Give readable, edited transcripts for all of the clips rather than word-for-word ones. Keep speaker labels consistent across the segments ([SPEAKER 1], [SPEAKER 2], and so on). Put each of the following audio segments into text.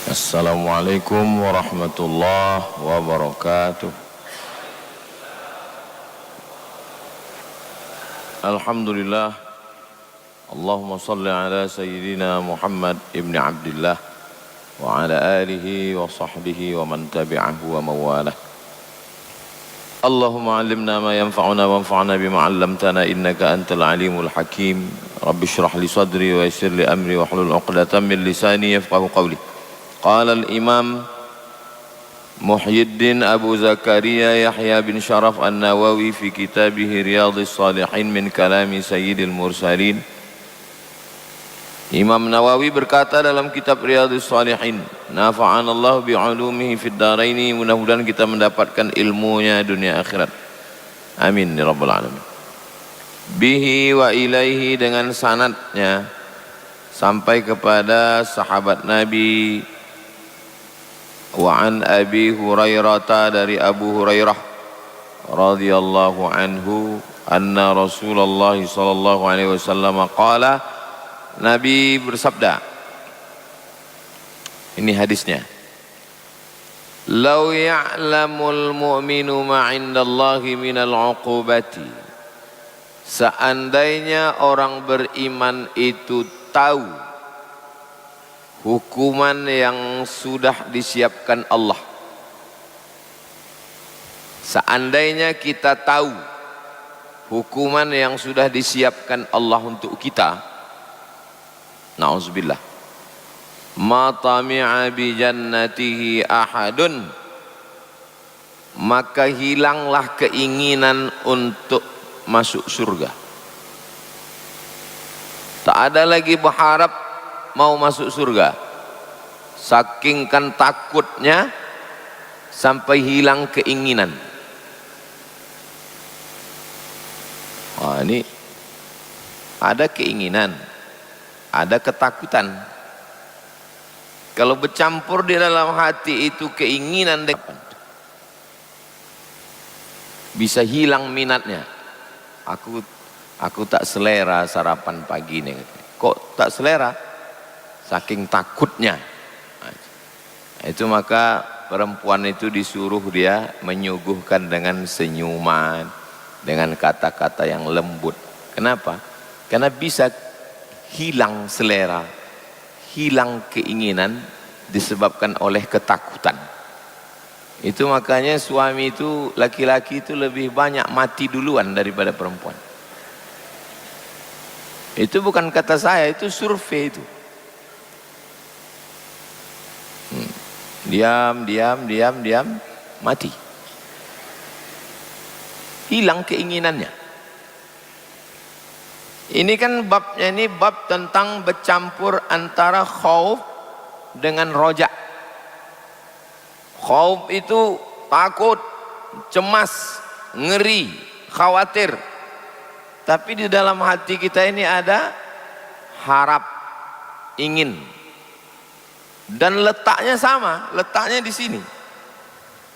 [SPEAKER 1] Assalamualaikum warahmatullahi wabarakatuh. Alhamdulillah. Allahumma salli ala sayyidina Muhammad ibn Abdullah wa ala alihi wa sahbihi wa man tabi'ahu wa mawalah. Allahumma allimna ma yanfa'una wanfa'na bima 'allamtana innaka antal alimul hakim. Rabbi shrah li sadri wa yassir li amri wa hlul 'uqdatam min lisani yafqahu qawli. Qala al-imam Muhyiddin Abu Zakaria Yahya bin Sharaf An-Nawawi fi kitabih Riyadhis Shalihin min kalami Sayyidil Mursalin. Imam Nawawi berkata dalam kitab Riyadhis Shalihin, nafa'anallahu bi'ulumihi fid dharaini, mudah-mudahan kita mendapatkan ilmunya dunia akhirat. Amin ya rabbal alamin. Bihi wa ilaihi, dengan sanadnya sampai kepada sahabat Nabi. Wa an Abi Hurairah, dari Abu Hurairah radhiyallahu anhu, anna Rasulullah sallallahu alaihi wasallam qala, Nabi bersabda, ini hadisnya, "Lau ya'lamul mu'minu ma 'indallahi minal 'uqubati", seandainya orang beriman itu tahu hukuman yang sudah disiapkan Allah. Seandainya kita tahu hukuman yang sudah disiapkan Allah untuk kita, na'udzubillah, ma tami'a bi jannatihi ahadun, maka hilanglah keinginan untuk masuk surga. Tak ada lagi berharap mau masuk surga, saking kan takutnya sampai hilang keinginan. Wah, ini ada keinginan, ada ketakutan. Kalau bercampur di dalam hati itu keinginan, bisa hilang minatnya. Aku tak selera sarapan pagi nih. Kok tak selera? Saking takutnya. Itu maka perempuan itu disuruh dia menyuguhkan dengan senyuman, dengan kata-kata yang lembut. Kenapa? Karena bisa hilang selera, hilang keinginan disebabkan oleh ketakutan. Itu makanya suami itu, laki-laki itu lebih banyak mati duluan daripada perempuan. Itu bukan kata saya, itu survei itu. Diam, mati. Hilang keinginannya. Ini kan babnya, ini bab tentang bercampur antara khauf dengan roja. Khauf itu takut, cemas, ngeri, khawatir. Tapi di dalam hati kita ini ada harap, ingin. Dan letaknya sama, letaknya di sini.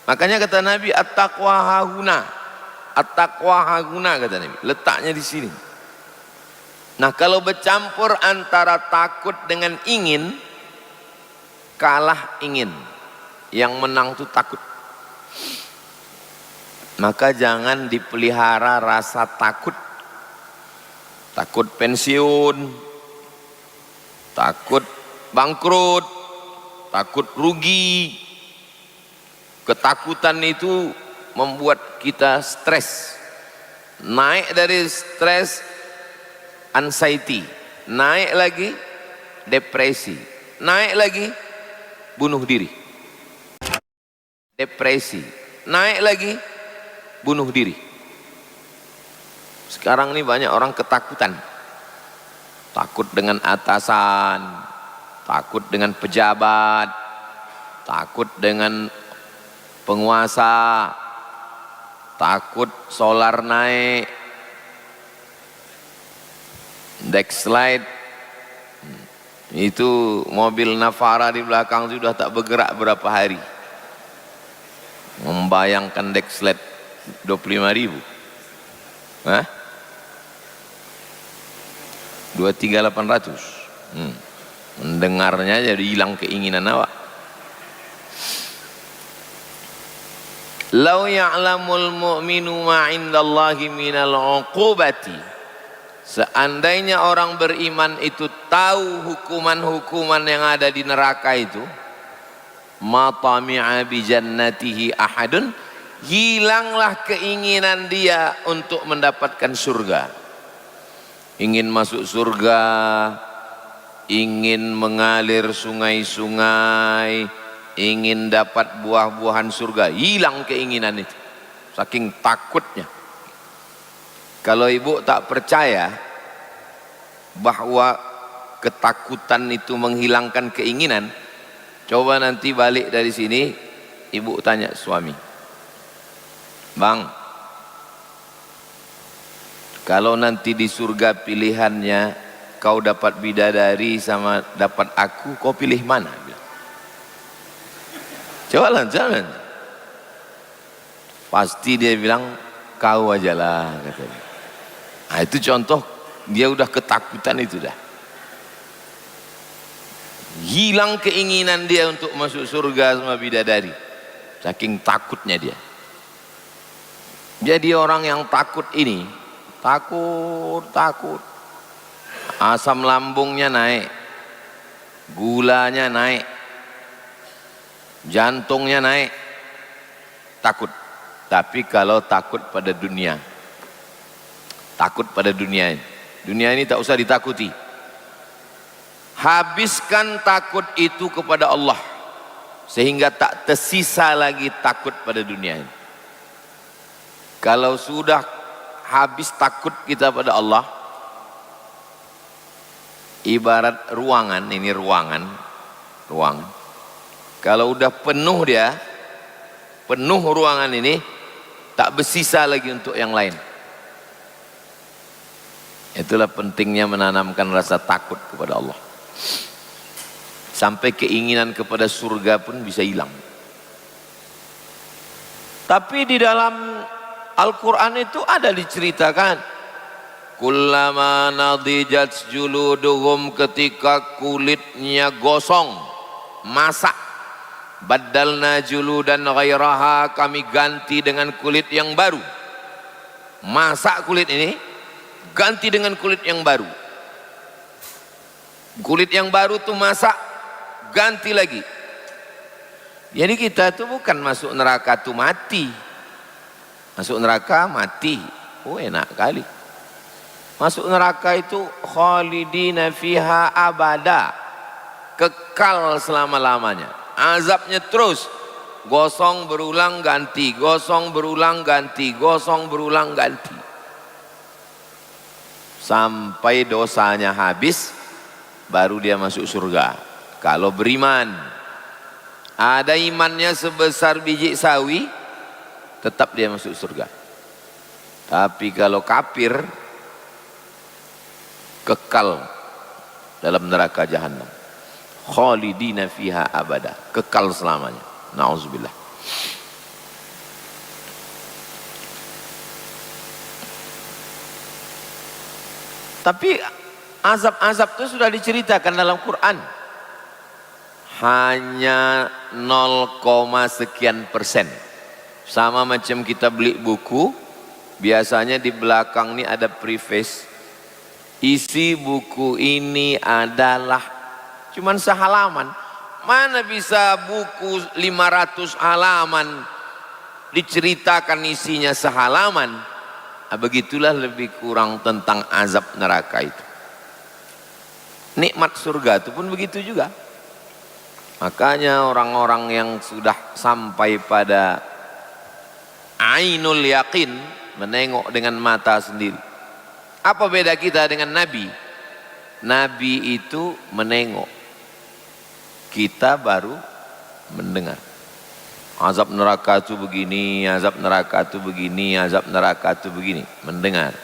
[SPEAKER 1] Makanya kata Nabi, at-taqwa hahuna, at-taqwa hahuna, kata Nabi, letaknya di sini. Nah, kalau bercampur antara takut dengan ingin, kalah ingin, yang menang itu takut. Maka jangan dipelihara rasa takut. Takut pensiun, takut bangkrut, takut rugi. Ketakutan itu membuat kita stres. Naik dari stres, anxiety. Naik lagi, depresi. Naik lagi, bunuh diri. Depresi. Naik lagi, bunuh diri. Sekarang ini banyak orang ketakutan. Takut dengan atasan, takut dengan pejabat, takut dengan penguasa, takut solar naik, Dexlite, itu mobil Navara di belakang sudah tak bergerak berapa hari. Membayangkan Dexlite 25.000. Hah? 23.800. Mendengarnya jadi hilang keinginan awak. Lau ya'lamul mu'minu ma 'indallahi minal 'uqubati. Seandainya orang beriman itu tahu hukuman-hukuman yang ada di neraka itu, ma tami'a bi jannatihi ahadun, hilanglah keinginan dia untuk mendapatkan surga. Ingin masuk surga, ingin mengalir sungai-sungai, ingin dapat buah-buahan surga, hilang keinginan itu saking takutnya. Kalau ibu tak percaya bahwa ketakutan itu menghilangkan keinginan, coba nanti balik dari sini, ibu tanya suami, bang, kalau nanti di surga pilihannya kau dapat bidadari sama dapat aku, kau pilih mana? Jalan. Pasti dia bilang kau aja lah, katanya. Nah, itu contoh dia udah ketakutan itu dah. Hilang keinginan dia untuk masuk surga sama bidadari. Saking takutnya dia. Jadi orang yang takut ini, takut. Asam lambungnya naik, gulanya naik, jantungnya naik, takut. Tapi kalau takut pada dunia, dunia ini tak usah ditakuti. Habiskan takut itu kepada Allah, sehingga tak tersisa lagi takut pada dunia ini. Kalau sudah habis takut kita pada Allah, ibarat ruangan, ini ruangan. Kalau udah penuh dia, penuh ruangan ini, tak bersisa lagi untuk yang lain. Itulah pentingnya menanamkan rasa takut kepada Allah. Sampai keinginan kepada surga pun bisa hilang. Tapi di dalam Al-Quran itu ada diceritakan, kullama nadijat juluduhum, ketika kulitnya gosong, masak, badalna juludan ghairaha, kami ganti dengan kulit yang baru. Masak kulit ini, ganti dengan kulit yang baru. Kulit yang baru tuh masak, ganti lagi. Jadi kita tuh bukan masuk neraka tuh mati. Masuk neraka mati, oh enak kali. Masuk neraka itu khalidina fiha abada, kekal selama-lamanya. Azabnya terus, gosong berulang ganti, gosong berulang ganti, gosong berulang ganti, sampai dosanya habis, baru dia masuk surga. Kalau beriman, ada imannya sebesar biji sawi, tetap dia masuk surga. Tapi kalau kafir, kekal dalam neraka jahanam, khalidina fiha abada, kekal selamanya. Nauzubillah. Tapi azab-azab itu sudah diceritakan dalam Quran. Hanya 0, sekian persen. Sama macam kita beli buku, biasanya di belakang ini ada preface. Isi buku ini adalah cuman sehalaman. Mana bisa buku 500 halaman diceritakan isinya sehalaman. Nah, begitulah lebih kurang tentang azab neraka itu. Nikmat surga itu pun begitu juga. Makanya orang-orang yang sudah sampai pada ainul yakin, menengok dengan mata sendiri. Apa beda kita dengan Nabi? Nabi itu menengok, kita baru mendengar. Azab neraka itu begini, azab neraka itu begini, azab neraka itu begini, mendengar.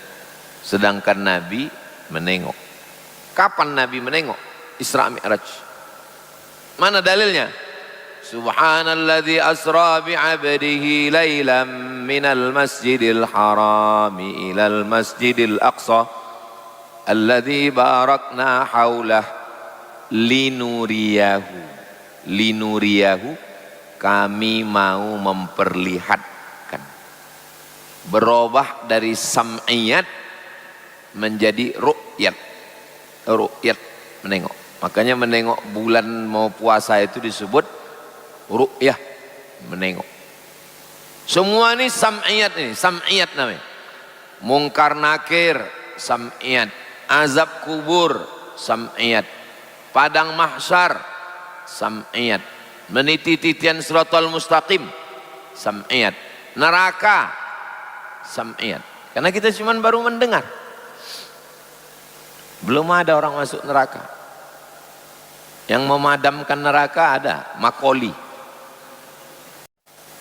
[SPEAKER 1] Sedangkan Nabi menengok. Kapan Nabi menengok? Isra Mi'raj. Mana dalilnya? Subhanalladzi asra bi'abdihi laylan minal masjidil harami ilal masjidil aqsa alladzi barakna haulah linuriyahu. Linuriyahu, kami mau memperlihatkan berubah dari sam'iyat menjadi ru'yat. Ru'yat, menengok. Makanya menengok bulan mau puasa itu disebut ru'yah, menengok. Semua ini sam'iyat namanya. Mungkar nakir, sam'iyat. Azab kubur, sam'iyat. Padang mahsyar, sam'iyat. Meniti-titian siratal mustaqim, sam'iyat. Neraka, sam'iyat. Karena kita cuma baru mendengar. Belum ada orang masuk neraka. Yang memadamkan neraka ada Makoli.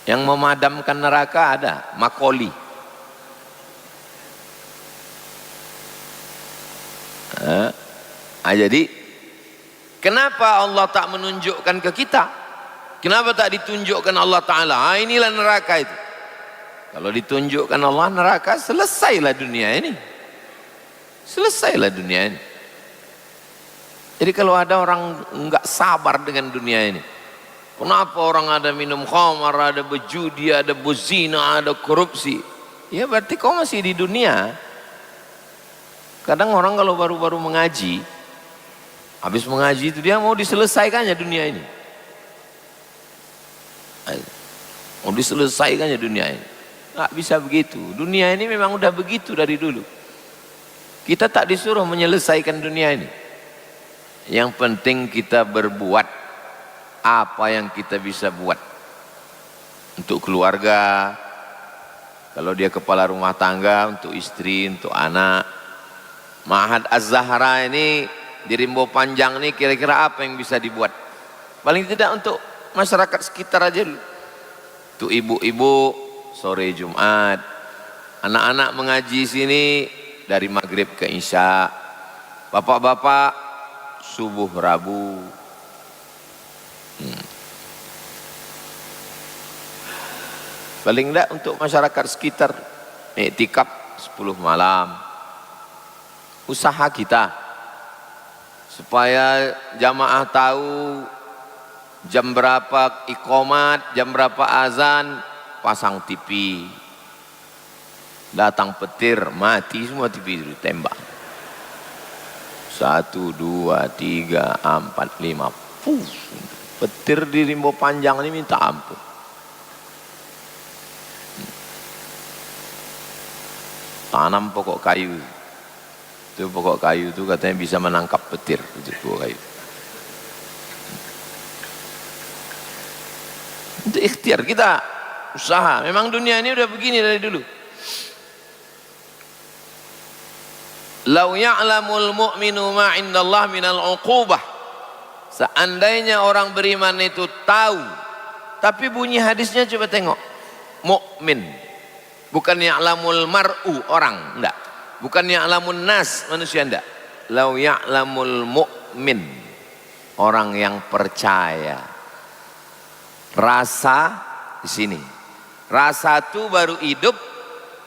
[SPEAKER 1] Yang memadamkan neraka ada Makoli. Jadi kenapa Allah tak menunjukkan ke kita? Kenapa tak ditunjukkan Allah Ta'ala? Inilah neraka itu. Kalau ditunjukkan Allah neraka, selesailah dunia ini. Selesailah dunia ini. Jadi kalau ada orang enggak sabar dengan dunia ini, kenapa orang ada minum khamar, ada berjudi, ada berzina, ada korupsi, ya berarti kau masih di dunia. Kadang orang kalau baru-baru mengaji, habis mengaji itu dia mau diselesaikannya dunia ini, mau diselesaikannya dunia ini. Nggak bisa begitu. Dunia ini memang udah begitu dari dulu. Kita tak disuruh menyelesaikan dunia ini. Yang penting kita berbuat apa yang kita bisa buat untuk keluarga. Kalau dia kepala rumah tangga, untuk istri, untuk anak. Ma'had Az-Zahra ini di Rimbo Panjang ini kira-kira apa yang bisa dibuat? Paling tidak untuk masyarakat sekitar aja dulu. Untuk ibu-ibu sore Jumat, anak-anak mengaji sini dari maghrib ke isya, bapak-bapak subuh Rabu. Paling enggak untuk masyarakat sekitar iktikaf 10 malam. Usaha kita supaya jamaah tahu jam berapa iqamat, jam berapa azan, pasang TV. Datang petir, mati semua TV itu, tembak. 1, 2, 3, 4, 5. Petir di Rimbo Panjang ini minta ampun. Tanam pokok kayu. Itu pokok kayu itu katanya bisa menangkap petir. Itu pokok kayu. Itu ikhtiar kita, usaha. Memang dunia ini udah begini dari dulu. Lau ya'lamul mu'minu ma indallah minal uqubah. Seandainya orang beriman itu tahu. Tapi bunyi hadisnya coba tengok. Mu'min. Bukan ya'lamul mar'u, orang. Enggak. Bukan ya'lamun nas, manusia. Enggak. Lau ya'lamul mu'min. Orang yang percaya. Rasa di sini. Rasa itu baru hidup,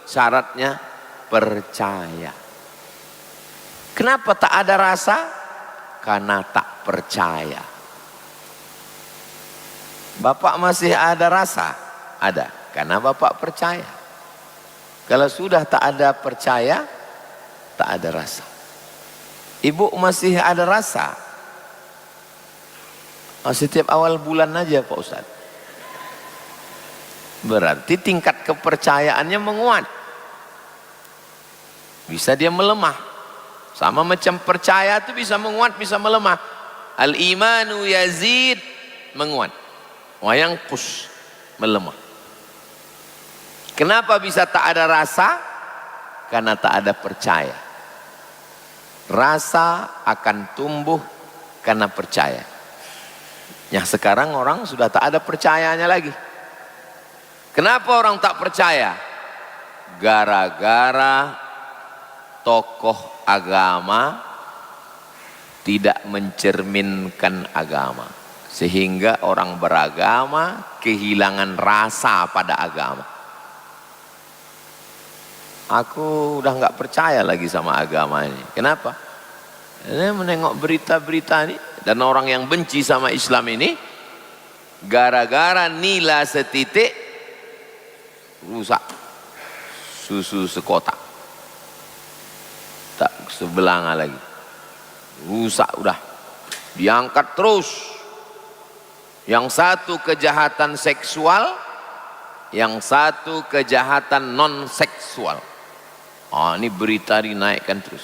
[SPEAKER 1] syaratnya percaya. Kenapa tak ada rasa? Karena tak percaya. Bapak masih ada rasa? Ada, karena Bapak percaya. Kalau sudah tak ada percaya, tak ada rasa. Ibu masih ada rasa? Setiap awal bulan aja Pak Ustadz. Berarti tingkat kepercayaannya menguat. Bisa dia melemah. Sama macam percaya itu bisa menguat, bisa melemah. Al-imanu yazid, menguat. Wa yanqus, melemah. Kenapa bisa tak ada rasa? Karena tak ada percaya. Rasa akan tumbuh karena percaya. Yang sekarang orang sudah tak ada percayanya lagi. Kenapa orang tak percaya? Gara-gara tokoh agama tidak mencerminkan agama, sehingga orang beragama kehilangan rasa pada agama. Aku udah nggak percaya lagi sama agama ini. Kenapa? Ini menengok berita-berita ini, dan orang yang benci sama Islam ini gara-gara nilai setitik rusak susu sekotak, tak sebelanga lagi, rusak udah, diangkat terus. Yang satu kejahatan seksual, yang satu kejahatan non seksual. Ini berita dinaikkan terus.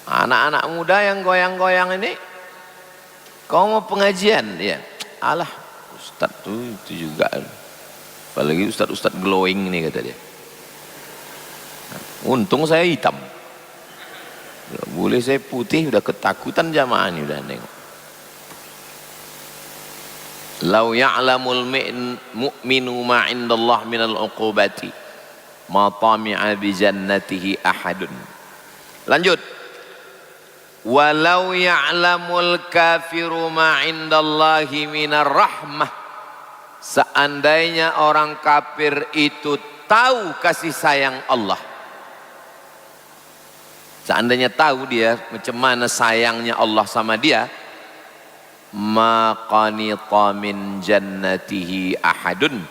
[SPEAKER 1] Anak-anak muda yang goyang-goyang ini, kau mau pengajian? Ya, alah, Ustadz tuh itu juga. Apalagi Ustadz glowing ini kata dia. Untung saya hitam. Boleh saya putih, udah ketakutan jamaah ini udah nengok. Lau ya'lamul mu'minu ma indallah minal uqubati ma tami'a bi jannatihi ahadun. Lanjut. Walau ya'lamul kafiru ma indallahi minar rahmah. Seandainya orang kafir itu tahu kasih sayang Allah, seandainya tahu dia macam mana sayangnya Allah sama dia, ma qanita min jannatihi ahadun,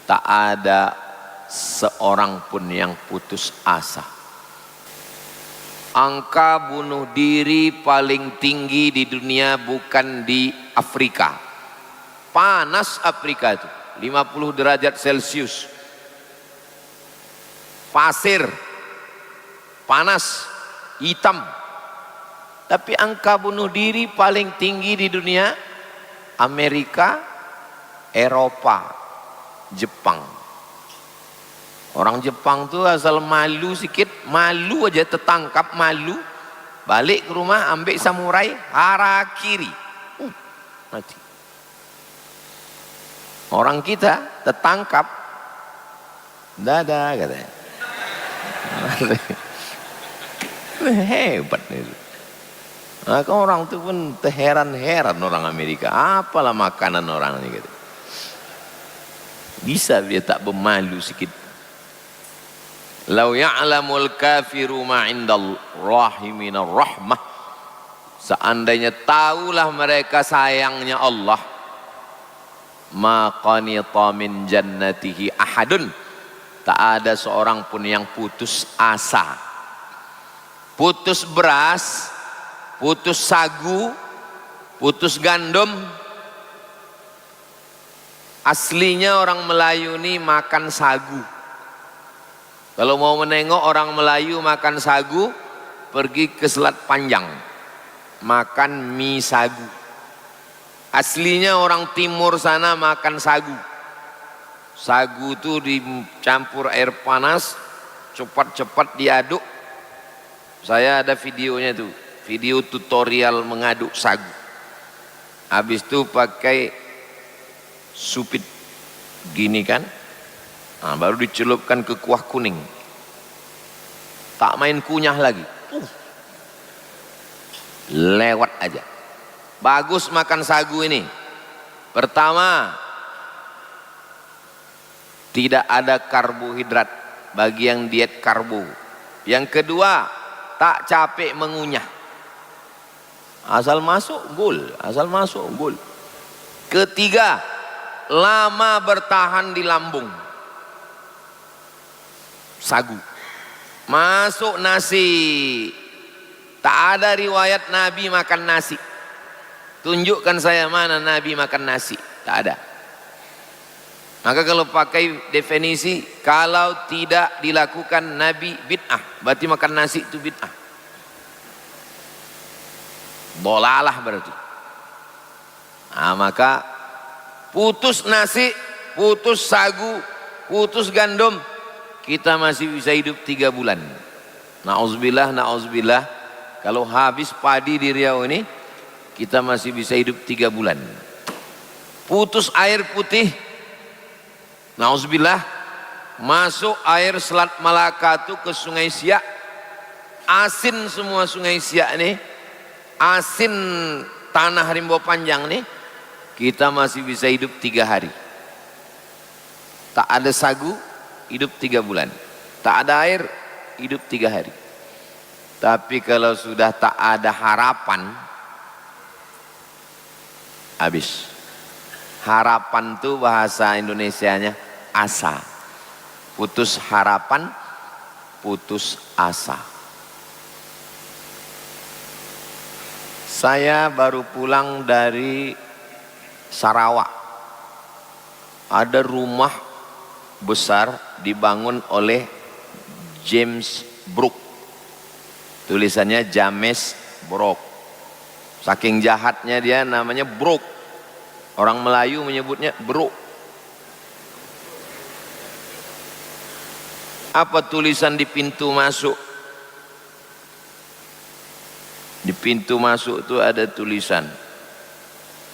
[SPEAKER 1] tak ada seorang pun yang putus asa. Angka bunuh diri paling tinggi di dunia bukan di Afrika. Panas Afrika itu 50 derajat Celcius, pasir, panas, hitam. Tapi angka bunuh diri paling tinggi di dunia Amerika, Eropa, Jepang. Orang Jepang tuh asal malu sikit, malu aja tertangkap, malu, balik ke rumah ambil samurai, harakiri, mati. Orang kita tertangkap, dadah katanya. Hebat nih. Maka orang itu pun terheran-heran orang Amerika, apalah makanan orang ini gitu. Bisa dia tak bermalu sikit. Lau ya'lamul kafiru ma indallahi minar rahmah. Seandainya tahulah mereka sayangnya Allah, ma qanita min jannatihi ahadun, tak ada seorang pun yang putus asa. Putus beras, putus sagu, putus gandum. Aslinya orang Melayu ini makan sagu. Kalau mau menengok orang Melayu makan sagu, pergi ke Selat Panjang, makan mie sagu. Aslinya orang timur sana makan sagu. Sagu itu dicampur air panas, cepat-cepat diaduk. Saya ada videonya tuh, video tutorial mengaduk sagu. Habis itu pakai supit gini kan, baru dicelupkan ke kuah kuning. Tak main kunyah lagi, lewat aja. Bagus makan sagu ini. Pertama, tidak ada karbohidrat bagi yang diet karbo. Yang kedua, tak capek mengunyah. Asal masuk gol, asal masuk gol. Ketiga, lama bertahan di lambung. Sagu masuk nasi. Tak ada riwayat Nabi makan nasi. Tunjukkan saya mana Nabi makan nasi. Tak ada. Maka kalau pakai definisi, kalau tidak dilakukan Nabi bid'ah, berarti makan nasi itu bid'ah. Dolalah berarti. Maka putus nasi, putus sagu, putus gandum, kita masih bisa hidup 3 bulan. Na'udzubillah, na'udzubillah. Kalau habis padi di Riau ini, kita masih bisa hidup 3 bulan. Putus air putih, na'udzubillah, masuk air Selat Malaka itu ke Sungai Siak, asin semua Sungai Siak ini, asin tanah Rimbo Panjang nih, kita masih bisa hidup 3 hari. Tak ada sagu, hidup 3 bulan. Tak ada air, hidup 3 hari. Tapi kalau sudah tak ada harapan, habis. Harapan tuh bahasa Indonesianya asa. Putus harapan, putus asa. Saya baru pulang dari Sarawak. Ada rumah besar dibangun oleh James Brooke. Tulisannya James Brooke. Saking jahatnya dia namanya Brooke. Orang Melayu menyebutnya Brooke. Apa tulisan di pintu masuk? Di pintu masuk itu ada tulisan.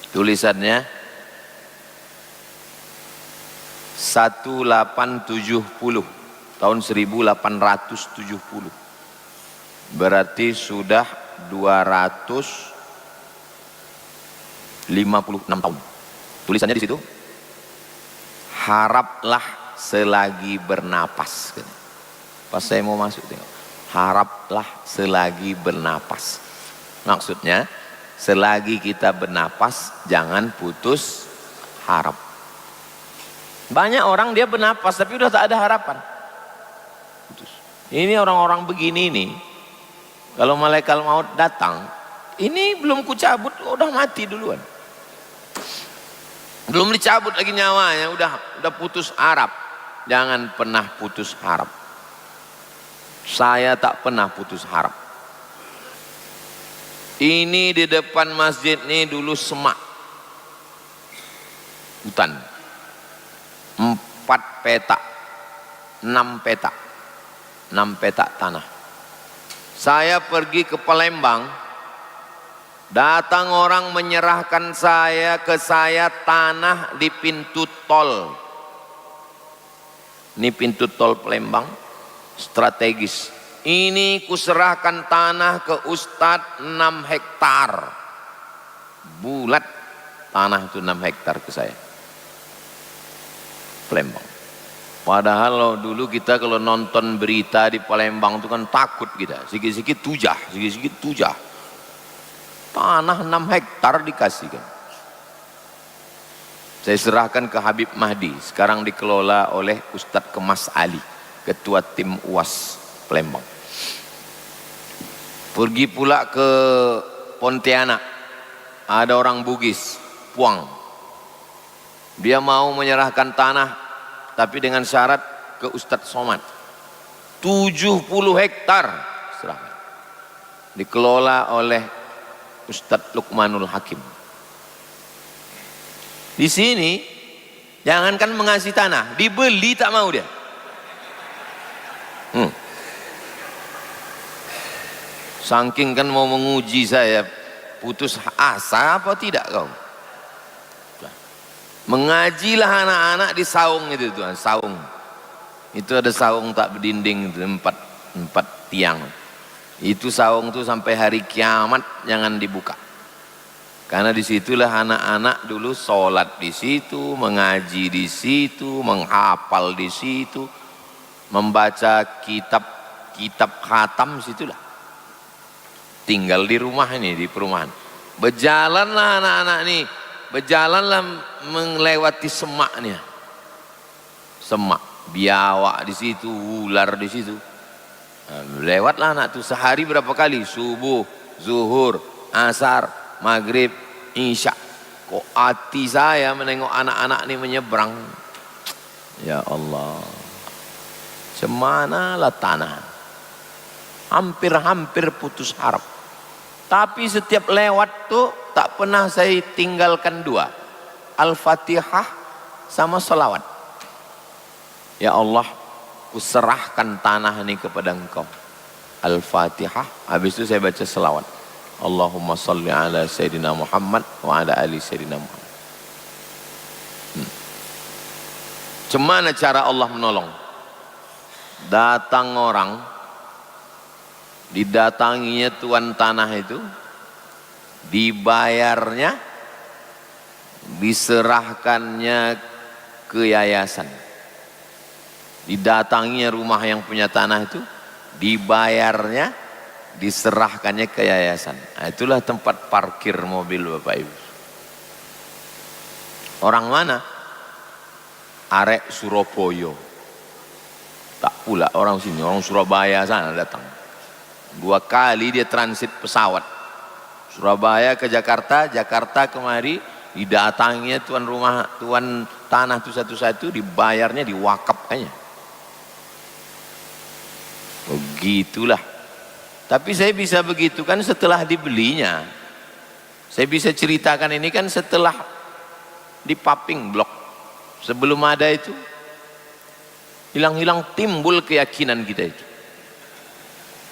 [SPEAKER 1] Tulisannya 1870 tahun 1870. Berarti sudah 256 tahun. Tulisannya di situ, haraplah selagi bernapas. Pas saya mau masuk tengok, haraplah selagi bernapas. Maksudnya selagi kita bernapas jangan putus harap. Banyak orang dia bernapas tapi udah tak ada harapan. Putus. Ini orang-orang begini nih, kalau malaikat maut datang, ini belum kucabut udah mati duluan. Belum dicabut lagi nyawanya udah putus harap. Jangan pernah putus harap. Saya tak pernah putus harap. Ini di depan masjid nih dulu semak, hutan, 4 petak, 6 petak, 6 petak tanah. Saya pergi ke Palembang, datang orang menyerahkan ke saya tanah di pintu tol. Ini pintu tol Palembang, strategis. Ini kuserahkan tanah ke Ustadz 6 hektar. Bulat tanah itu 6 hektar ke saya. Palembang. Padahal dulu kita kalau nonton berita di Palembang itu kan takut kita. Sikit-sikit tujah. Tanah 6 hektar dikasihkan. Saya serahkan ke Habib Mahdi. Sekarang dikelola oleh Ustadz Kemas Ali, Ketua Tim UAS Palembang. Pergi pula ke Pontianak. Ada orang Bugis, Puang. Dia mau menyerahkan tanah, tapi dengan syarat ke Ustadz Somad. 70 hektar serahkan. Dikelola oleh Ustadz Luqmanul Hakim. Di sini jangankan mengasih tanah, dibeli tak mau dia. Saking kan mau menguji saya, putus asa apa tidak kau? Mengajilah anak-anak di saung itu tuh, saung. Itu ada saung tak berdinding itu, 4 tiang. Itu saung tuh sampai hari kiamat jangan dibuka. Karena disitulah anak-anak dulu sholat di situ, mengaji di situ, menghafal di situ, membaca kitab khatam situlah. Tinggal di rumah ini, di perumahan. Berjalanlah anak-anak ini, berjalanlah melewati semaknya. Semak, biawak di situ, ular di situ. Lewatlah anak itu sehari berapa kali? Subuh, zuhur, asar, maghrib, isya. Kok hati saya menengok anak-anak ini menyeberang. Ya Allah, cemanalah tanah. Hampir-hampir putus harap. Tapi setiap lewat tuh tak pernah saya tinggalkan 2. Al-Fatihah sama salawat. Ya Allah, kuserahkan tanah ini kepada Engkau. Al-Fatihah, habis itu saya baca salawat. Allahumma salli ala Sayyidina Muhammad wa ala ali Sayyidina Muhammad. Cemana cara Allah menolong? Datang orang, didatanginya tuan tanah itu, dibayarnya, diserahkannya ke yayasan. Didatanginya rumah yang punya tanah itu, dibayarnya, diserahkannya ke yayasan. Nah, itulah tempat parkir mobil Bapak Ibu. Orang mana? Arek Surabaya. Tak pula orang sini, orang Surabaya sana datang. 2 kali dia transit pesawat. Surabaya ke Jakarta, Jakarta kemari, didatanginya tuan rumah, tuan tanah itu satu-satu, dibayarnya diwakaf kayaknya. Begitulah. Tapi saya bisa begitu kan setelah dibelinya. Saya bisa ceritakan ini kan setelah di paping blok. Sebelum ada itu, hilang-hilang timbul keyakinan kita itu.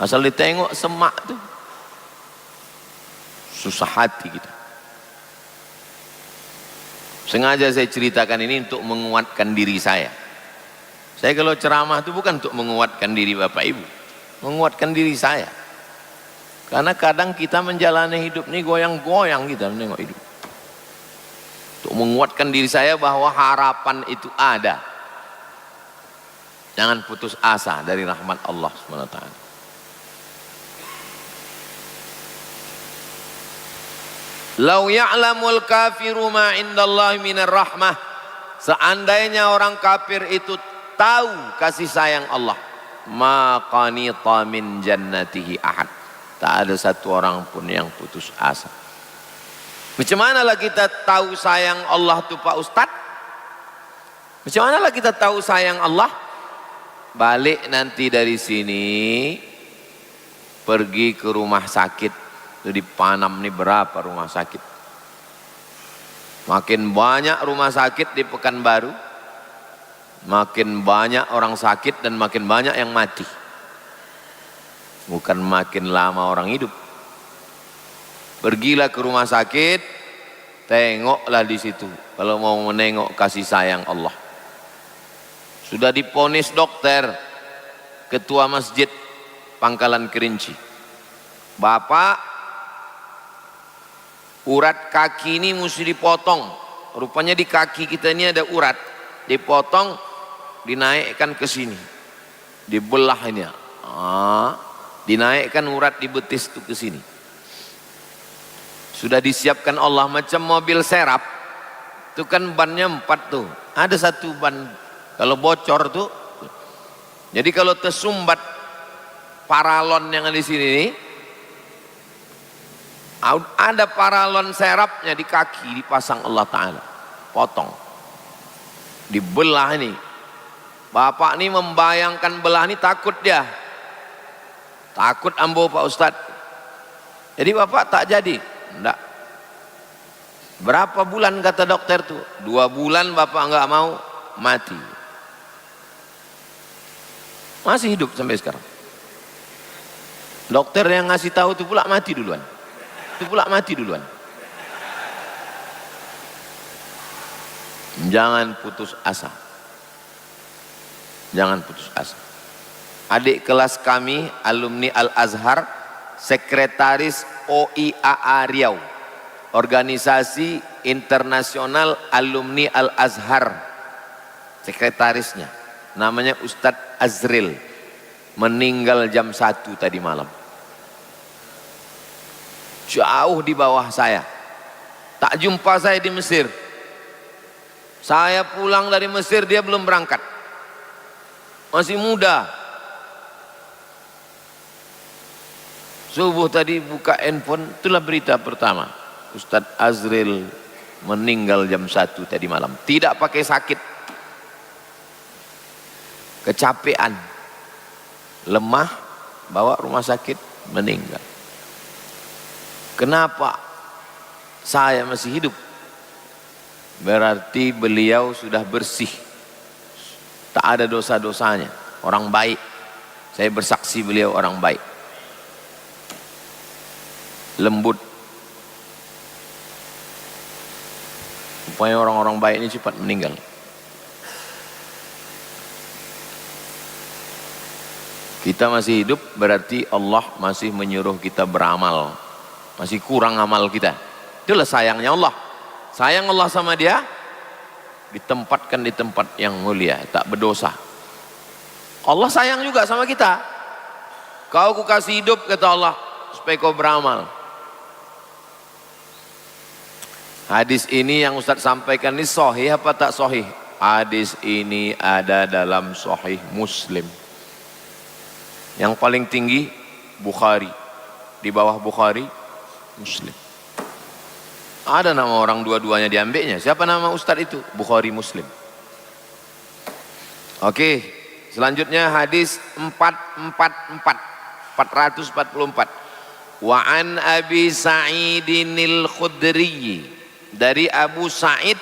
[SPEAKER 1] Asal ditengok semak tuh, susah hati kita. Sengaja saya ceritakan ini untuk menguatkan diri saya. Saya kalau ceramah itu bukan untuk menguatkan diri Bapak Ibu, menguatkan diri saya. Karena kadang kita menjalani hidup ini goyang-goyang kita menengok hidup. Untuk menguatkan diri saya bahwa harapan itu ada. Jangan putus asa dari rahmat Allah SWT. Lau ya'lamul kafiru ma indallahi minar rahmah. Seandainya orang kafir itu tahu kasih sayang Allah, ma qanita min jannatihi ahad. Tak ada satu orang pun yang putus asa. Macam manalah kita tahu sayang Allah itu Pak Ustadz? Macam manalah kita tahu sayang Allah? Balik nanti dari sini, pergi ke rumah sakit. Itu di Panam ini berapa rumah sakit? Makin banyak rumah sakit di Pekanbaru, makin banyak orang sakit dan makin banyak yang mati. Bukan makin lama orang hidup. Pergilah ke rumah sakit, tengoklah di situ. Kalau mau menengok kasih sayang Allah. Sudah diponis dokter, ketua masjid Pangkalan Kerinci. Bapak, urat kaki ini mesti dipotong. Rupanya di kaki kita ini ada urat. Dipotong, dinaikkan ke sini. Dibelah ini. Dinaikkan urat di betis itu ke sini. Sudah disiapkan Allah macam mobil serap. Itu kan bannya 4 tuh. Ada satu ban kalau bocor tuh. Jadi kalau tersumbat paralon yang ada di sini nih, ada paralon serapnya di kaki dipasang Allah Ta'ala. Potong. Dibelah ini. Bapak ini membayangkan belah ini takut dia. Takut ambo Pak Ustadz. Jadi bapak tak jadi. Enggak. Berapa bulan kata dokter tuh? 2 bulan bapak enggak mau, mati. Masih hidup sampai sekarang. Dokter yang ngasih tahu itu pula mati duluan. Itu pula mati duluan. Jangan putus asa. Jangan putus asa. Adik kelas kami, alumni Al-Azhar, sekretaris OIAA Riau, Organisasi Internasional Alumni Al-Azhar, sekretarisnya, namanya Ustadz Azril, meninggal jam 1 tadi malam. Jauh di bawah saya. Tak jumpa saya di Mesir. Saya pulang dari Mesir, dia belum berangkat. Masih muda. Subuh tadi buka handphone, itulah berita pertama. Ustadz Azril meninggal jam 1 tadi malam. Tidak pakai sakit. Kecapean. Lemah, bawa rumah sakit, meninggal. Kenapa saya masih hidup? Berarti beliau sudah bersih. Tak ada dosa-dosanya. Orang baik. Saya bersaksi beliau orang baik. Lembut. Supaya orang-orang baik ini cepat meninggal. Kita masih hidup berarti Allah masih menyuruh kita beramal. Masih kurang amal kita. Itulah sayangnya Allah. Sayang Allah sama dia, ditempatkan di tempat yang mulia, tak berdosa. Allah sayang juga sama kita. Kau kukasih hidup kata Allah supaya kau beramal. Hadis ini yang Ustaz sampaikan ini sahih apa tak sahih? Hadis ini ada dalam Sahih Muslim. Yang paling tinggi Bukhari, di bawah Bukhari Muslim. Ada nama orang dua-duanya diambilnya. Siapa nama ustadz itu? Bukhari Muslim. Oke, selanjutnya hadis 444. Wa an Abi Sa'idin Al-Khudri, dari Abu Sa'id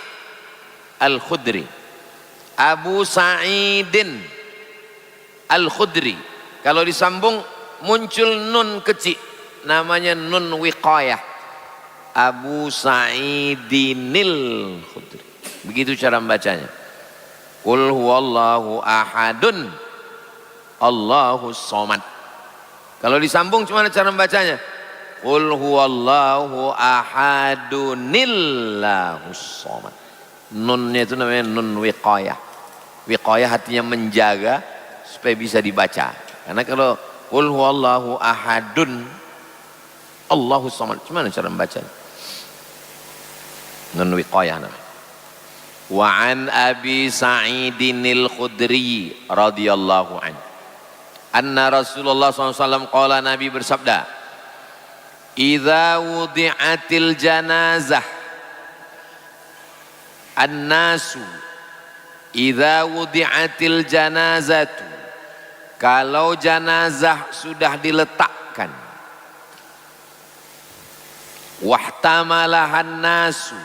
[SPEAKER 1] Al-Khudri. Abu Sa'idin Al-Khudri, kalau disambung muncul nun kecil, namanya nun wiqayah. Abu Sa'idinil Khudri, begitu cara membacanya. Qul huwallahu ahadun Allahus somad. Kalau disambung cuma cara membacanya, Qul huwallahu ahadunillahus somad. Nunnya itu namanya nun wiqayah. Wiqayah artinya menjaga supaya bisa dibaca. Karena kalau Qul huwallahu ahadun Allahus somad, cuma cara membacanya? Nun wiqayah namanya. Wa an Abi Sa'idinil Khudri radhiyallahu anhu anna Rasulullah SAW qala, Nabi bersabda, idza wudi'atil janazah annasu, idza wudi'atil janazatu, kalau janazah sudah diletakkan, wahtamalahan nasu,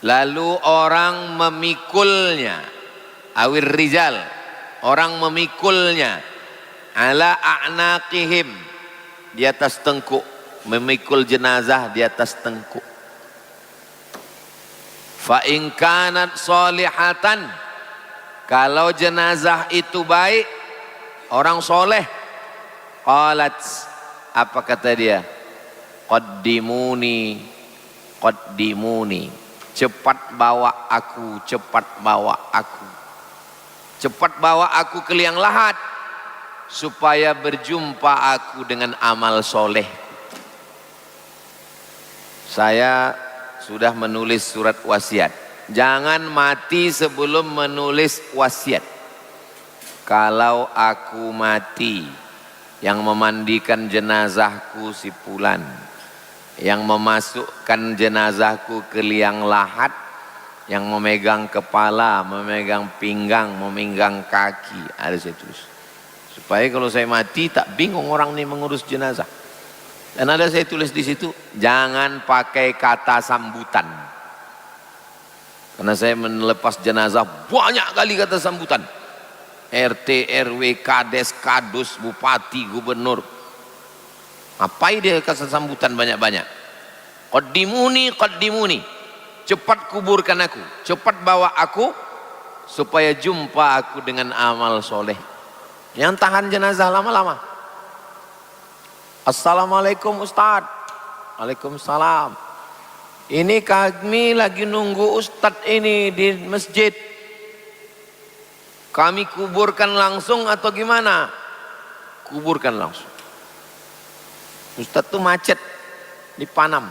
[SPEAKER 1] lalu orang memikulnya, awir rijal, orang memikulnya, ala a'naqihim, di atas tengkuk, memikul jenazah di atas tengkuk. Fa in kanat solihatan, kalau jenazah itu baik, orang soleh, qalat, apa kata dia? Qaddimuni, qaddimuni, cepat bawa aku, cepat bawa aku, cepat bawa aku ke liang lahat supaya berjumpa aku dengan amal soleh. Saya sudah menulis surat wasiat. Jangan mati sebelum menulis wasiat. Kalau aku mati, yang memandikan jenazahku si fulan, yang memasukkan jenazahku ke liang lahat, yang memegang kepala, memegang pinggang, memegang kaki, ada saya tulis. Supaya kalau saya mati tak bingung orang ini mengurus jenazah. Dan ada saya tulis di situ, jangan pakai kata sambutan. Karena saya melepas jenazah banyak kali kata sambutan. RT, RW, Kades, Kadus, Bupati, Gubernur. Ngapain dia kata sambutan banyak-banyak? Qaddimuni, qaddimuni, cepat kuburkan aku, cepat bawa aku supaya jumpa aku dengan amal soleh. Yang tahan jenazah lama-lama. Assalamualaikum Ustadz. Waalaikumsalam. Ini kami lagi nunggu Ustadz ini di masjid. Kami kuburkan langsung atau gimana? Kuburkan langsung. Ustadz tuh macet di Panam.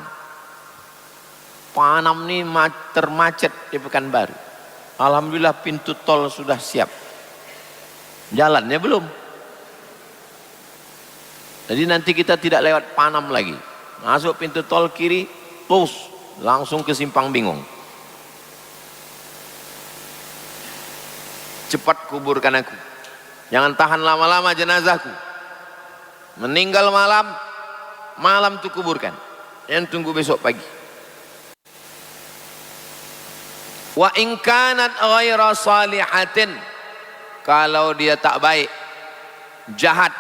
[SPEAKER 1] Panam nih termacet di Pekanbaru. Alhamdulillah pintu tol sudah siap. Jalannya belum. Jadi nanti kita tidak lewat Panam lagi. Masuk pintu tol kiri, terus langsung ke Simpang Bingung. Cepat kuburkan aku. Jangan tahan lama-lama jenazahku. Meninggal malam, malam tuh kuburkan. Jangan tunggu besok pagi. Wa in kanat ghaira salihatin, kalau dia tak baik, jahat,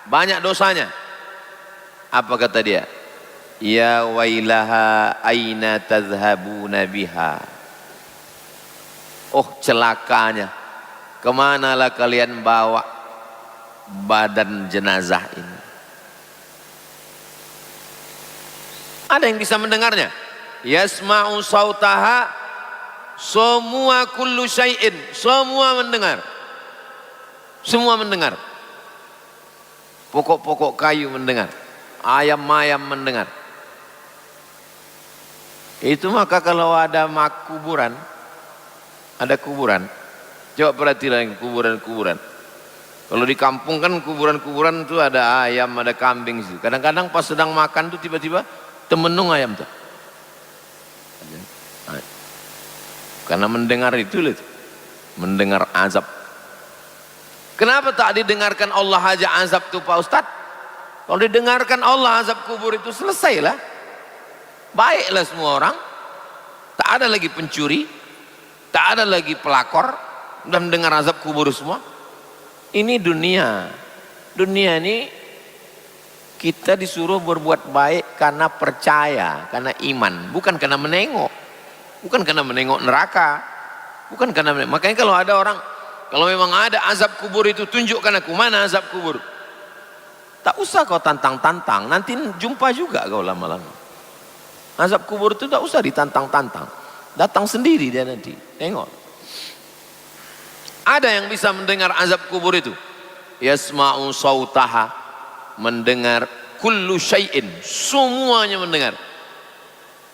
[SPEAKER 1] banyak dosanya, apa kata dia? Ya wailaha aina tadhhabuna biha. Oh celakanya, kemanalah kalian bawa badan jenazah ini? Ada yang bisa mendengarnya? Yasma'u sautaha, semua kullu syai'in, semua mendengar. Semua mendengar. Pokok-pokok kayu mendengar, ayam-ayam mendengar. Itu maka kalau ada kuburan, ada kuburan, coba perhatikan kuburan-kuburan. Kalau di kampung kan kuburan-kuburan tuh ada ayam, ada kambing. Kadang-kadang pas sedang makan tuh tiba-tiba temenung ayam tuh. Karena mendengar itu loh, mendengar azab. Kenapa tak didengarkan Allah aja azab tuh Pak Ustadz? Kalau didengarkan Allah azab kubur itu selesailah. Baiklah semua orang. Tak ada lagi pencuri, tak ada lagi pelakor, dan mendengar azab kubur semua. Ini dunia. Dunia ini kita disuruh berbuat baik karena percaya, karena iman, bukan karena menengok. Bukan karena menengok neraka. Bukan karena menengok. Makanya kalau ada orang, kalau memang ada azab kubur itu tunjukkan aku mana azab kubur. Tak usah kau tantang-tantang, nanti jumpa juga kau lama-lama. Azab kubur itu tak usah ditantang-tantang. Datang sendiri dia nanti. Tengok. Ada yang bisa mendengar azab kubur itu. Yasma'u sautaha, mendengar kullu syai'in, semuanya mendengar.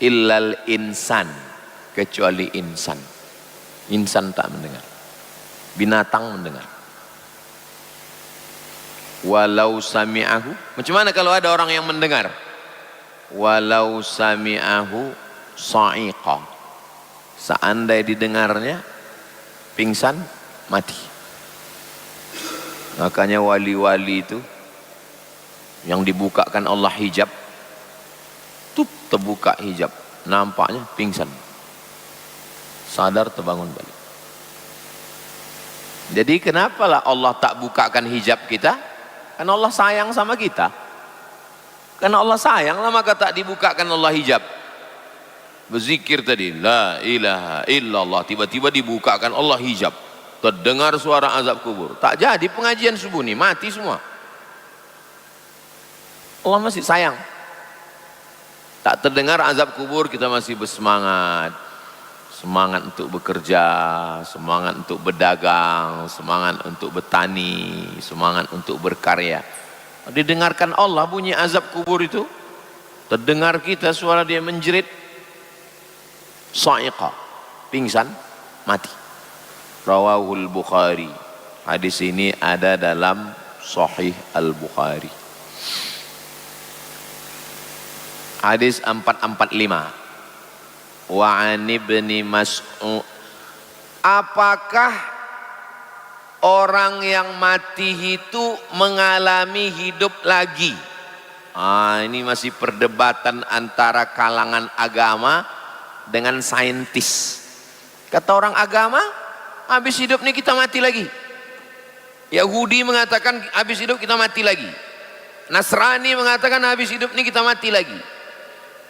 [SPEAKER 1] Illal insan, kecuali insan. Insan tak mendengar. Binatang mendengar. Walau sami'ahu, macam mana kalau ada orang yang mendengar? Walau sami'ahu sa'iqa, seandainya didengarnya pingsan, mati. Makanya wali-wali itu yang dibukakan Allah hijab, tuh terbuka hijab, nampaknya pingsan, sadar terbangun balik. Jadi kenapalah Allah tak bukakan hijab kita? Karena Allah sayang sama kita. Karena Allah sayang lah maka tak dibukakan Allah hijab. Berzikir tadi la ilaha illallah, tiba-tiba dibukakan Allah hijab, terdengar suara azab kubur. Tak jadi pengajian subuh nih, mati semua. Allah masih sayang. Tak terdengar azab kubur, kita masih bersemangat. Semangat untuk bekerja, semangat untuk berdagang, semangat untuk bertani, semangat untuk berkarya. Didengarkan Allah bunyi azab kubur itu, terdengar kita suara dia menjerit, sa'iqa, pingsan, mati. Rawahul Bukhari. Hadis ini ada dalam Sahih Al-Bukhari. Hadis 445. Wa an ibni Mas'ud, apakah orang yang mati itu mengalami hidup lagi? Ini masih perdebatan antara kalangan agama dengan saintis. Kata orang agama, habis hidup ini kita mati lagi. Yahudi mengatakan habis hidup kita mati lagi. Nasrani mengatakan habis hidup ini kita mati lagi.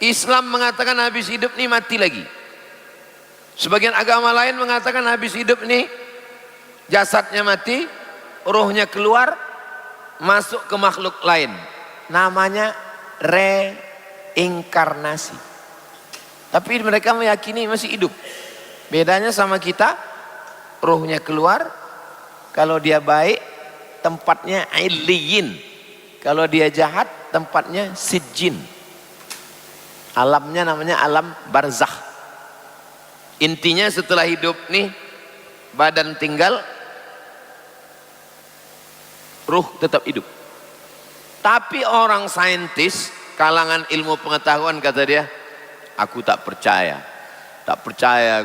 [SPEAKER 1] Islam mengatakan habis hidup ini mati lagi. Sebagian agama lain mengatakan habis hidup ini jasadnya mati, rohnya keluar, masuk ke makhluk lain. Namanya reinkarnasi. Tapi mereka meyakini masih hidup. Bedanya sama kita, rohnya keluar, kalau dia baik tempatnya illiyin, kalau dia jahat tempatnya sijjin. Alamnya namanya alam barzakh. Intinya setelah hidup nih badan tinggal, ruh tetap hidup. Tapi orang saintis, kalangan ilmu pengetahuan kata dia, aku tak percaya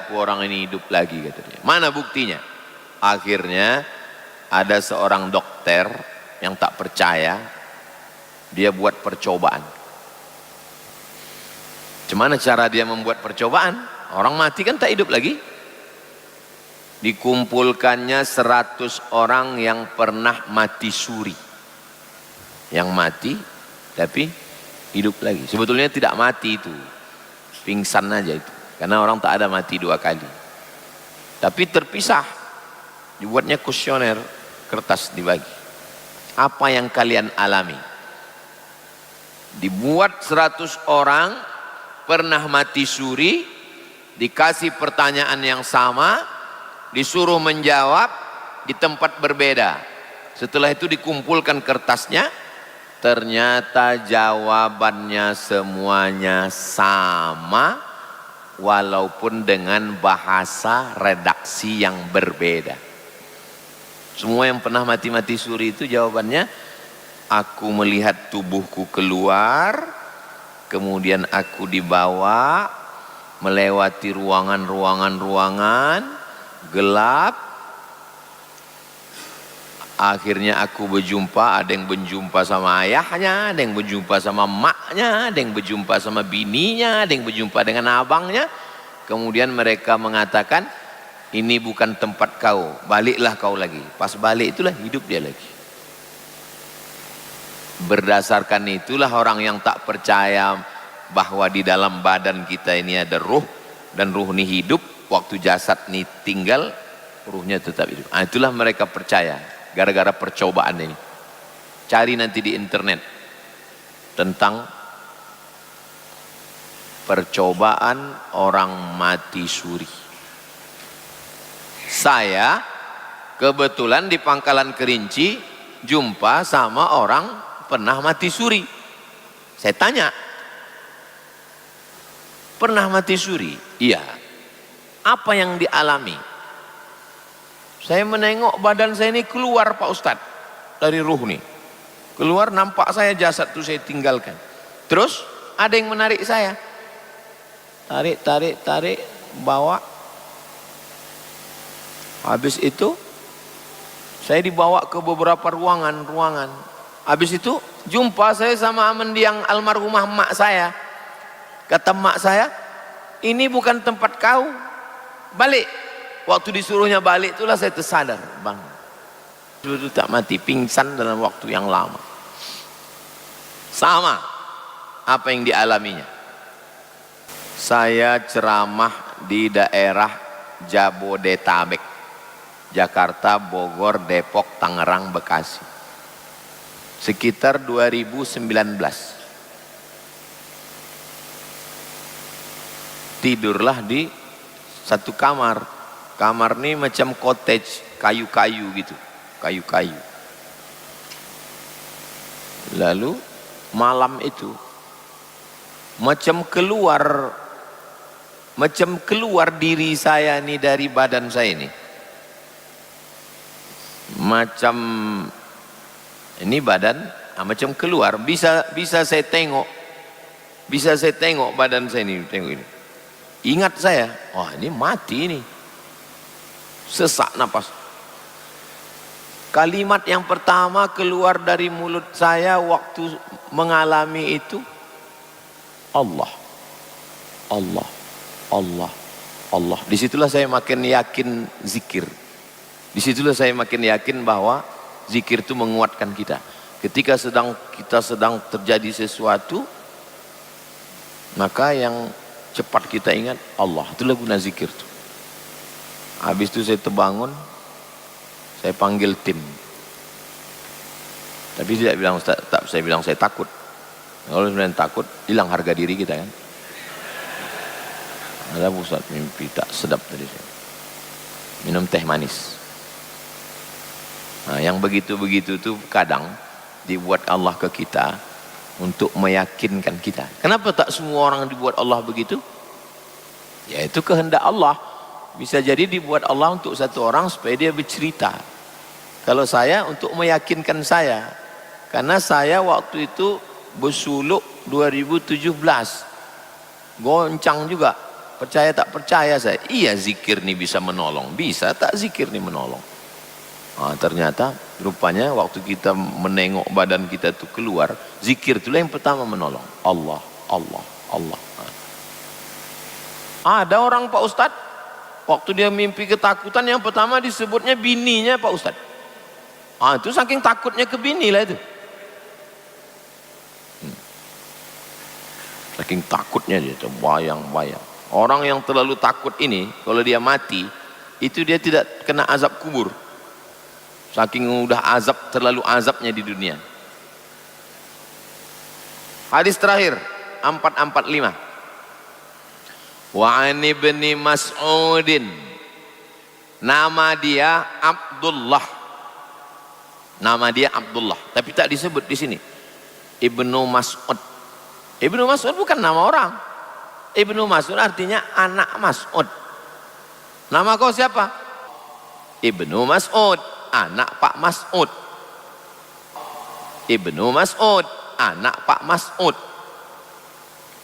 [SPEAKER 1] aku orang ini hidup lagi kata dia. Mana buktinya? Akhirnya ada seorang dokter yang tak percaya, dia buat percobaan. Gimana cara dia membuat percobaan? Orang mati kan tak hidup lagi. Dikumpulkannya 100 orang yang pernah mati suri. Yang mati tapi hidup lagi. Sebetulnya tidak mati itu, pingsan aja itu. Karena orang tak ada mati 2 kali. Tapi terpisah. Dibuatnya kuesioner, kertas dibagi. Apa yang kalian alami? Dibuat 100 orang pernah mati suri, dikasih pertanyaan yang sama, disuruh menjawab di tempat berbeda. Setelah itu dikumpulkan kertasnya, ternyata jawabannya semuanya sama, walaupun dengan bahasa redaksi yang berbeda. Semua yang pernah mati suri itu jawabannya, aku melihat tubuhku keluar, kemudian aku dibawa melewati ruangan gelap. Akhirnya aku berjumpa, ada yang berjumpa sama ayahnya, ada yang berjumpa sama maknya, ada yang berjumpa sama bininya, ada yang berjumpa dengan abangnya. Kemudian mereka mengatakan, ini bukan tempat kau, baliklah kau lagi. Pas balik itulah hidup dia lagi. Berdasarkan itulah orang yang tak percaya bahwa di dalam badan kita ini ada ruh, dan ruh ini hidup, waktu jasad ini tinggal, ruhnya tetap hidup. Nah, itulah mereka percaya, gara-gara percobaan ini. Cari nanti di internet tentang percobaan orang mati suri. Saya kebetulan di Pangkalan Kerinci jumpa sama orang pernah mati suri. Saya tanya, pernah mati suri? Iya. Apa yang dialami? Saya menengok badan saya ini keluar Pak Ustadz dari ruh nih. Keluar, nampak saya jasad itu saya tinggalkan. Terus ada yang menarik saya. Tarik, bawa. Habis itu saya dibawa ke beberapa ruangan. Habis itu jumpa saya sama mendiang almarhumah mak saya. Kata mak saya, ini bukan tempat kau, balik. Waktu disuruhnya balik itulah saya tersadar, bang, dulu tak mati, pingsan dalam waktu yang lama. Sama apa yang dialaminya. Saya ceramah di daerah Jabodetabek, Jakarta, Bogor, Depok, Tangerang, Bekasi, sekitar 2019. Tidurlah di satu kamar. Kamar ini macam cottage, kayu-kayu gitu, kayu-kayu. Lalu malam itu macam keluar diri saya ini dari badan saya ini. Macam ini badan, macam keluar, bisa saya tengok, badan saya ini, tengok ini. Ingat saya, wah ini mati ini. Sesak napas. Kalimat yang pertama keluar dari mulut saya waktu mengalami itu, Allah, Allah, Allah, Allah. Disitulah saya makin yakin zikir. Disitulah saya makin yakin bahwa zikir itu menguatkan kita. Ketika kita sedang terjadi sesuatu, maka yang cepat kita ingat Allah. Itulah guna zikir itu. Habis itu saya terbangun, saya panggil tim. Tapi tidak bilang, saya bilang saya takut. Kalau sebenarnya takut, hilang harga diri kita kan. Ada Ustaz mimpi tak sedap tadi saya. Minum teh manis. Nah, yang begitu-begitu itu kadang dibuat Allah ke kita untuk meyakinkan kita. Kenapa tak semua orang dibuat Allah begitu? Ya itu kehendak Allah. Bisa jadi dibuat Allah untuk satu orang supaya dia bercerita. Kalau saya untuk meyakinkan saya. Karena saya waktu itu bersuluk 2017. Goncang juga. Percaya tak percaya saya. Iya zikir ini bisa menolong. Bisa tak zikir ini menolong. Nah, ternyata rupanya waktu kita menengok badan kita itu keluar, zikir itulah yang pertama menolong. Allah, Allah, Allah. Nah. Ada orang Pak Ustadz, waktu dia mimpi ketakutan yang pertama disebutnya bininya Pak Ustadz. Itu saking takutnya ke bini lah itu. Saking takutnya dia, bayang-bayang. Orang yang terlalu takut ini, kalau dia mati, itu dia tidak kena azab kubur. Saking udah terlalu azabnya di dunia. Hadis terakhir 445. Wa an ibni Mas'udin, nama dia Abdullah. Nama dia Abdullah, tapi tak disebut di sini. Ibnu Mas'ud. Ibnu Mas'ud bukan nama orang. Ibnu Mas'ud artinya anak Mas'ud. Nama kau siapa? Ibnu Mas'ud, anak Pak Mas'ud. Ibnu Mas'ud, anak Pak Mas'ud.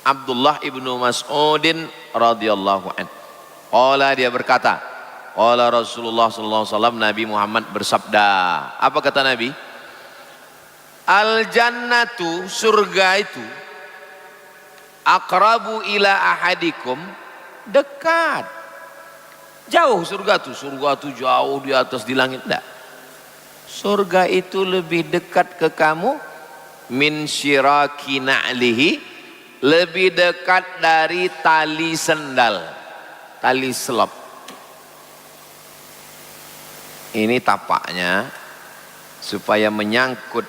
[SPEAKER 1] Abdullah ibnu Mas'udin radhiyallahu anhu. Qala, dia berkata, qala Rasulullah sallallahu alaihi wasallam, Nabi Muhammad bersabda. Apa kata Nabi? Al jannatu, surga itu, aqrabu ila ahadikum, dekat. Jauh surga itu jauh di atas di langit. Enggak. Surga itu lebih dekat ke kamu min syiraki na'lihi, lebih dekat dari tali sendal, tali selop. Ini tapaknya supaya menyangkut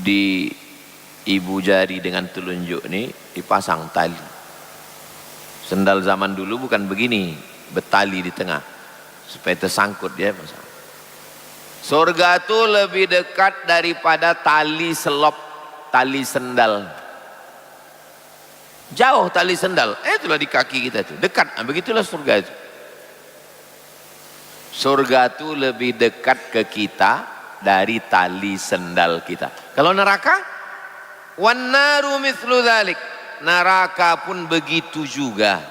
[SPEAKER 1] di ibu jari dengan telunjuk ini dipasang tali. Sendal zaman dulu bukan begini, betali di tengah supaya tersangkut dia pasang. Surga itu lebih dekat daripada tali selop, tali sendal. Jauh tali sendal, itulah di kaki kita itu, dekat. Begitulah surga itu. Surga itu lebih dekat ke kita dari tali sendal kita. Kalau neraka, wan naru mithlu dzalik, neraka pun begitu juga.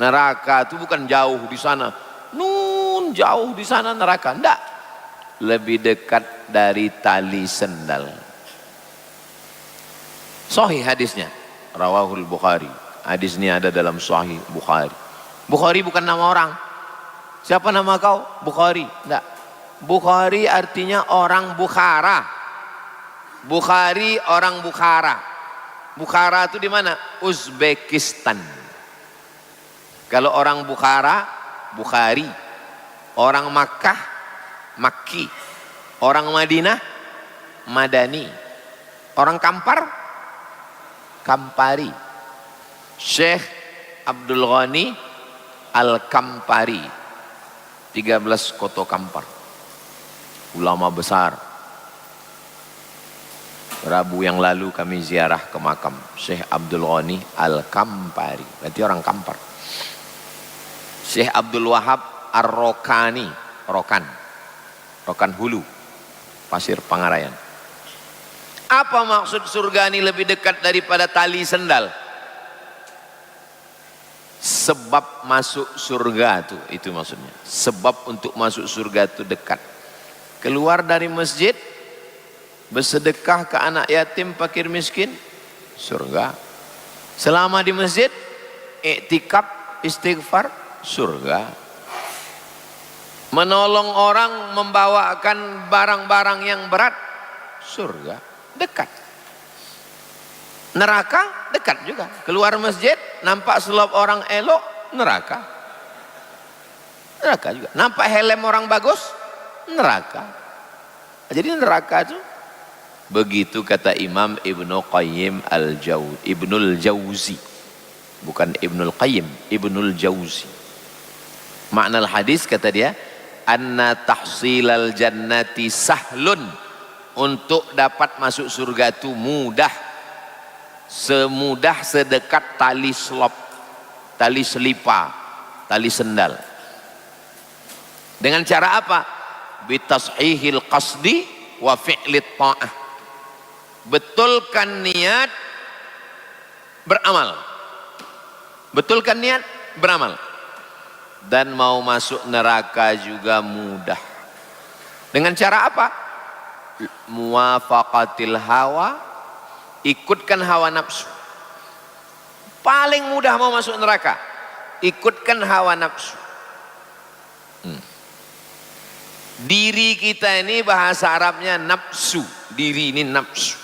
[SPEAKER 1] Neraka itu bukan jauh di sana, jauh di sana neraka, enggak. Lebih dekat dari tali sendal. Sahih hadisnya, rawahul Bukhari. Hadis ini ada dalam Sahih Bukhari. Bukhari bukan nama orang. Siapa nama kau? Bukhari. Enggak. Bukhari artinya orang Bukhara. Bukhari orang Bukhara. Bukhara itu di mana? Uzbekistan. Kalau orang Bukhara, Bukhari. Orang Makkah, Makki. Orang Madinah, Madani. Orang Kampar, Kampari. Syekh Abdul Ghani Al-Kampari, 13 Koto Kampar, ulama besar. Rabu yang lalu kami ziarah ke makam Syekh Abdul Ghani Al-Kampari, berarti orang Kampar. Syekh Abdul Wahab Ar-Rokani, Rokan Hulu, Pasir Pangarayan. Apa maksud surga ini lebih dekat daripada tali sendal? Sebab masuk surga itu maksudnya. Sebab untuk masuk surga itu dekat. Keluar dari masjid, bersedekah ke anak yatim, fakir miskin, surga. Selama di masjid, iktikaf, istighfar, surga. Menolong orang, membawakan barang-barang yang berat, surga, dekat. Neraka dekat juga. Keluar masjid, nampak selop orang elok, neraka. Neraka juga. Nampak helm orang bagus, neraka. Jadi neraka itu begitu kata Imam Ibnu Qayyim Ibnul Jauzi. Bukan Ibnul Qayyim, Ibnul Jauzi. Makna hadis kata dia, anna tahsilal jannati sahlun, untuk dapat masuk surga itu mudah, semudah sedekat tali selop, tali selipa, tali sendal. Dengan cara apa? Bitashihil qasdi wa fi'lit ta'ah. Betulkan niat, beramal. Betulkan niat, beramal. Dan mau masuk neraka juga mudah. Dengan cara apa? Muwafaqatil hawa, ikutkan hawa nafsu. Paling mudah mau masuk neraka, ikutkan hawa nafsu. Diri kita ini bahasa Arabnya nafsu. Diri ini nafsu.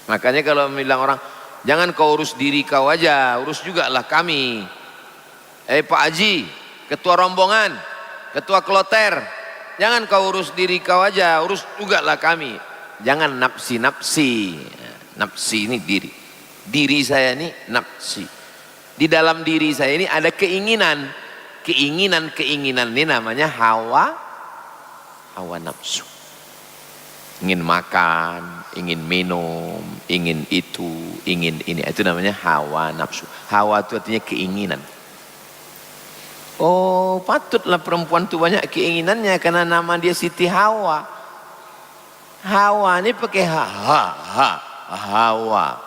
[SPEAKER 1] Makanya kalau bilang orang, jangan kau urus diri kau aja, urus juga lah kami. Pak Haji, ketua rombongan, ketua kloter, jangan kau urus diri kau aja, urus juga lah kami. Jangan nafsi. Nafsi ini diri. Diri saya ini nafsi. Di dalam diri saya ini ada keinginan. Keinginan ini namanya hawa nafsu. Ingin makan, ingin minum, ingin itu, ingin ini. Itu namanya hawa nafsu. Hawa itu artinya keinginan. Oh, patutlah perempuan itu banyak keinginannya karena nama dia Siti Hawa. Hawa ini pakai Hawa.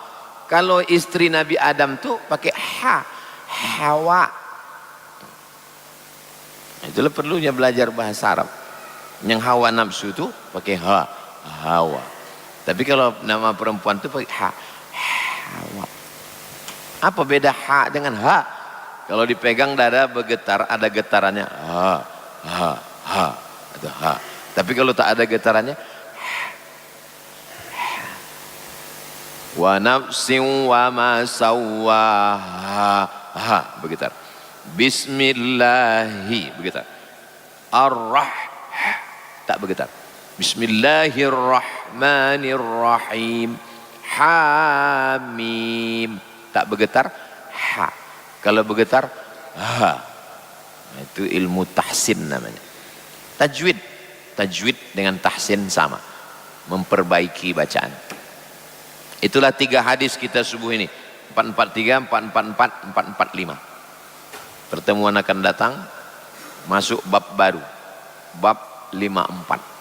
[SPEAKER 1] Kalau istri Nabi Adam tuh pakai Hawa. Itulah perlunya belajar bahasa Arab. Yang hawa nafsu itu pakai Hawa. Tapi kalau nama perempuan itu pakai Hawa. Apa beda dengan Kalau dipegang dada bergetar, ada getarannya ada Tapi kalau tak ada getarannya wa nafsin wa ma sawwaha bergetar. Bismillahi bergetar. Tak bergetar. Bismillahirrahmanirrahim. Hamim tak bergetar. Kalau bergetar itu ilmu tahsin namanya. Tajwid dengan tahsin sama, memperbaiki bacaan. Itulah 3 hadis kita subuh ini, 443, 444, 445. Pertemuan akan datang masuk bab baru, bab 54.